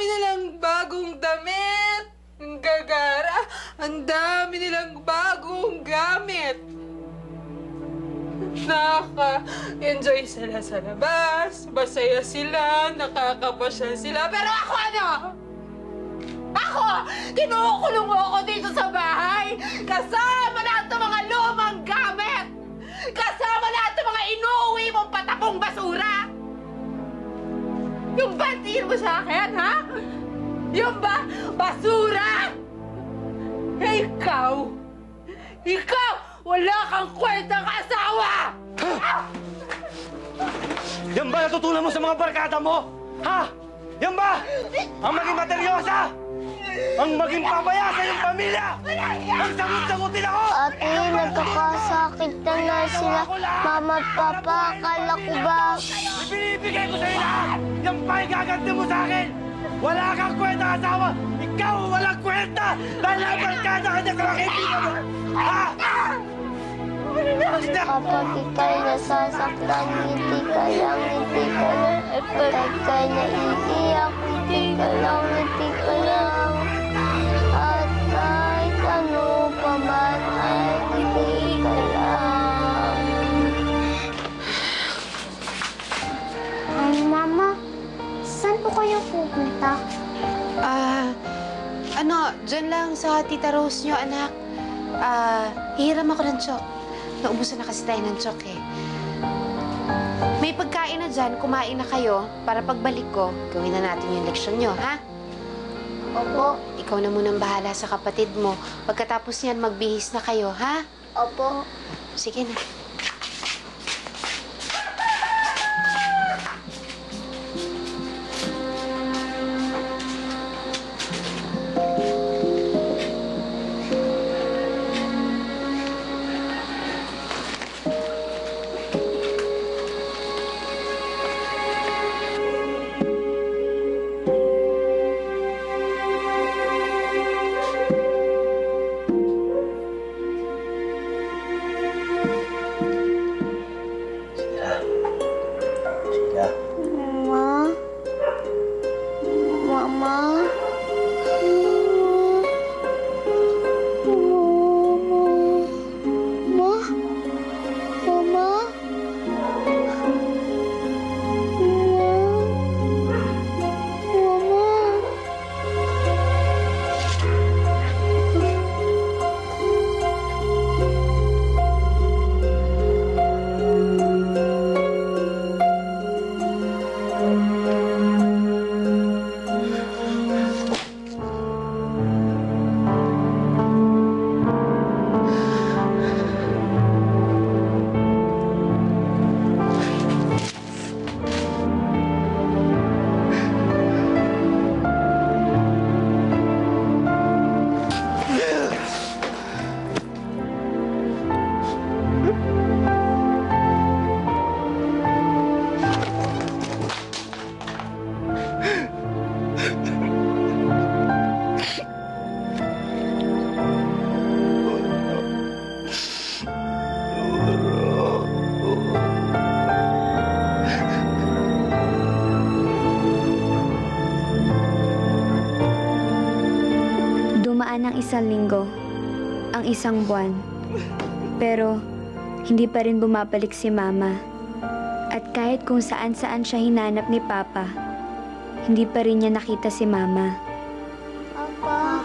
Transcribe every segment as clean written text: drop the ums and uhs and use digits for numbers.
nilang bagong damit. Ang gagara. Ang dami nilang bagong gamit. Nakaka-enjoy sila sa labas. Masaya sila. Nakakapasyal sila. Pero ako ano? Ako! Kinukulong mo ako dito sa bahay! Kasama lahat ng mga lumang gamit! Kasama lahat ng mga inuwi mong patapong basura! Yung ba tingin mo sa akin, ha? Yung ba basura? Eh, ikaw! Ikaw! Wala kang kwentang asawa! Yan ba natutunan mo sa mga barkada mo? Ha? Yan ba? Ang maging materyosa? Ang maging pabaya sa iyong pamilya! Ang sagot-sagutin ako! Ate, nagkakasakit na sila. Mama at Papa, akala ko ba? Ibinibigay ko sa'yo lahat! Yan pa igaganti mo sa akin! Wala kang kwenta asawa! Ikaw walang kwenta! Dahil ang barkada ka niya sa mga kaibigan mo! Ha? Kapag ika'y nasasaktan, hindi ka lang. Kapag ika'y naiiyak, hindi ka lang. At kahit ano pa man ay hindi ka lang. Mama, saan po kayo pupunta? Dyan lang sa Tita Rose nyo, anak. Hihiram ako ng tsyok. Naubusan na kasi tayo ng tsyok, eh. May pagkain na dyan, kumain na kayo para pagbalik ko, gawin na natin yung leksyon nyo, ha? Opo. Ikaw na munang bahala sa kapatid mo. Pagkatapos niyan, magbihis na kayo, ha? Opo. Sige na. Ng isang linggo, ang isang buwan. Pero, hindi pa rin bumabalik si Mama. At kahit kung saan-saan siya hinanap ni Papa, hindi pa rin niya nakita si Mama. Papa.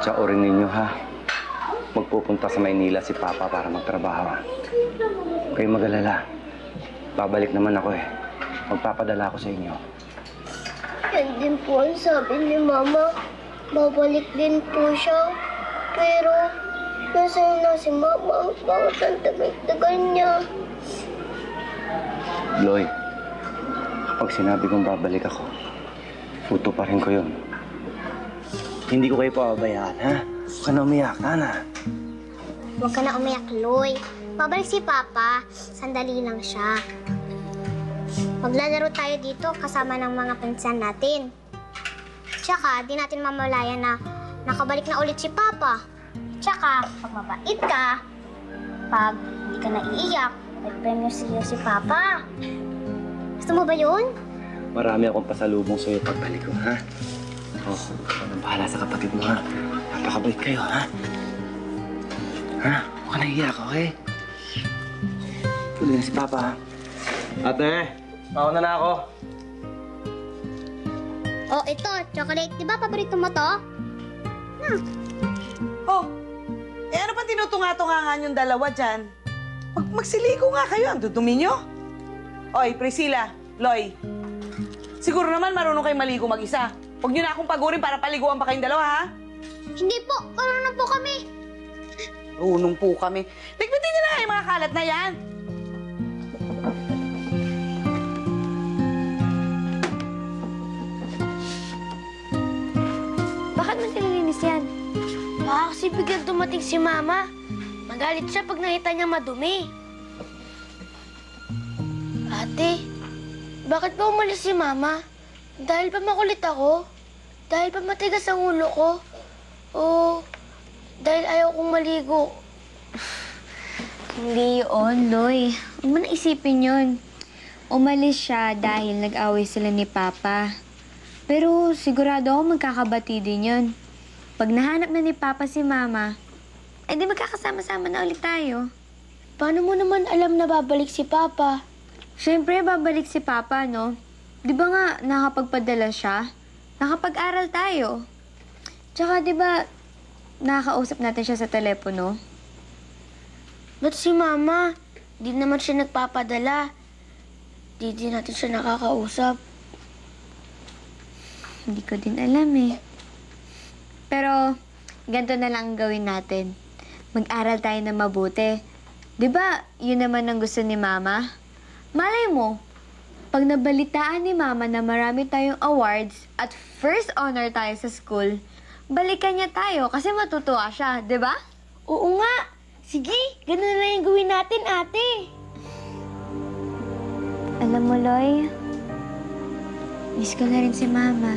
Locha o rin ninyo, ha? Magpupunta sa Maynila si Papa para magtrabaho. Huwag kayong mag-alala. Babalik naman ako eh. Magpapadala ako sa inyo. Yan din po ang sabi ni Mama. Babalik din po siya. Pero, nasaan na si Mama? Bakit ang tagal niya? Loy, kapag sinabi kong babalik ako, puto pa rin ko yun. Hindi ko kayo pababayaan, ha? Huwag ka na umiyak, Nana. Huwag ka na umiyak, Loy. Babalik si Papa. Sandali lang siya. Maglalaro tayo dito kasama ng mga pinsan natin. Tsaka, di natin mamalayan na nakabalik na ulit si Papa. Tsaka, pag mabait ka, pag hindi ka naiiyak, may premyo sa'yo si Papa. Gusto mo ba yun? Marami akong pasalubong sa'yo pagbalik ko, ha? Oh, ako nang bahala sa kapatid mo, ha? Napakabait kayo, ha? Ha? Huwag ka naiiyak, okay? Tuloy na si Papa, ha? Ate, mauna na ako. Oh, ito, chocolate. Di ba paborito mo to? Oh, ano pa tinutunga-tungangan yung dalawa dyan? Magsiliko nga kayo, ang dudumi nyo. Oy, Priscilla, Loy, siguro naman marunong kayo maligo mag-isa. Huwag nyo na akong pagurin para paliguan pa kayong dalawa, ha? Hindi po, marunong po kami. Marunong po kami. Ligpitin nyo na yung mga kalat na yan. Bakit mo nililinis yan? Baka kasi biglang dumating si Mama. Magalit siya pag nakita niya madumi. Ate, bakit ba umalis si Mama? Dahil ba makulit ako? Dahil ba matigas ang ulo ko? O dahil ayaw kong maligo? Hindi yun, Loy. Huwag mo na isipin yun. Umalis siya dahil nag-away sila ni Papa. Pero sigurado ako magkakabati din yun. Pag nahanap na ni Papa si Mama, ay di magkakasama-sama na ulit tayo. Paano mo naman alam na babalik si Papa? Siyempre, babalik si Papa, no? Di ba nga nakapagpadala siya? Nakapag-aral tayo. Tsaka di ba nakakausap natin siya sa telepono? Ba't si Mama? Di naman siya nagpapadala. Di natin siya nakakausap. Hindi ko din alam eh. Pero, ganito na lang ang gawin natin. Mag-aral tayo na mabuti. Di ba, yun naman ang gusto ni Mama? Malay mo, pag nabalitaan ni Mama na marami tayong awards at first honor tayo sa school, balikan niya tayo kasi matutuwa siya, di ba? Oo nga. Sige, ganun na lang yung gawin natin, ate. Alam mo, Loy, miss ko na rin si Mama.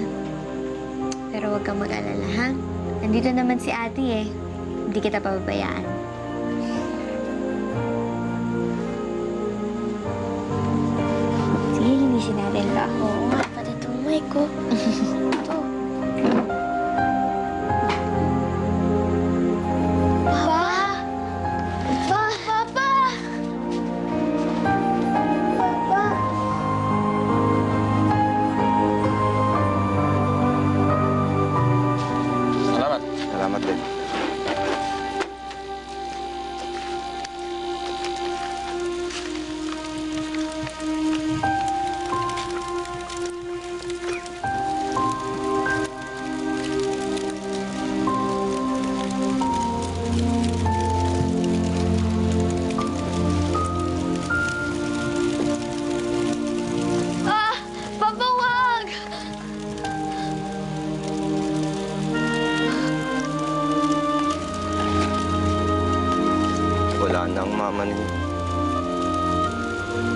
Pero huwag kang mag-alala, ha? Nandito naman si ate eh. Hindi kita pababayaan. Sige, linisin natin ito. Oo nga, pati itong mic ko. Ito. Papa! Papa! Papa! Salamat. Salamat din. Ah! Papa, wag! Wala na ang mama niyo.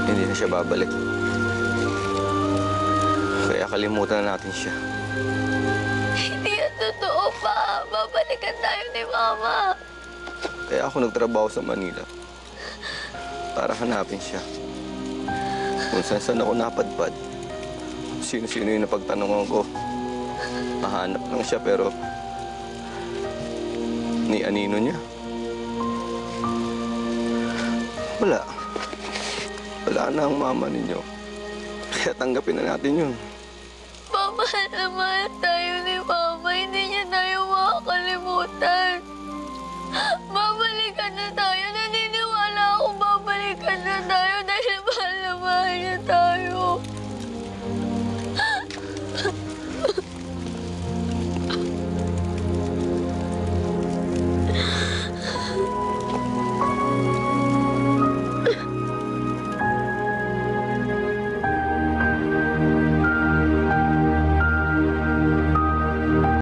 Hindi na siya babalik. Kaya kalimutan na natin siya. Hindi yan totoo pa. Babalikan tayo ni Mama. Kaya ako nagtrabaho sa Manila para hanapin siya. Kung saan ako napadpad, sino-sino yung napagtanungan ko. Nahanap lang siya pero ni anino niya. Wala. Wala na ang mama ninyo. Kaya tanggapin na natin yun. Mama naman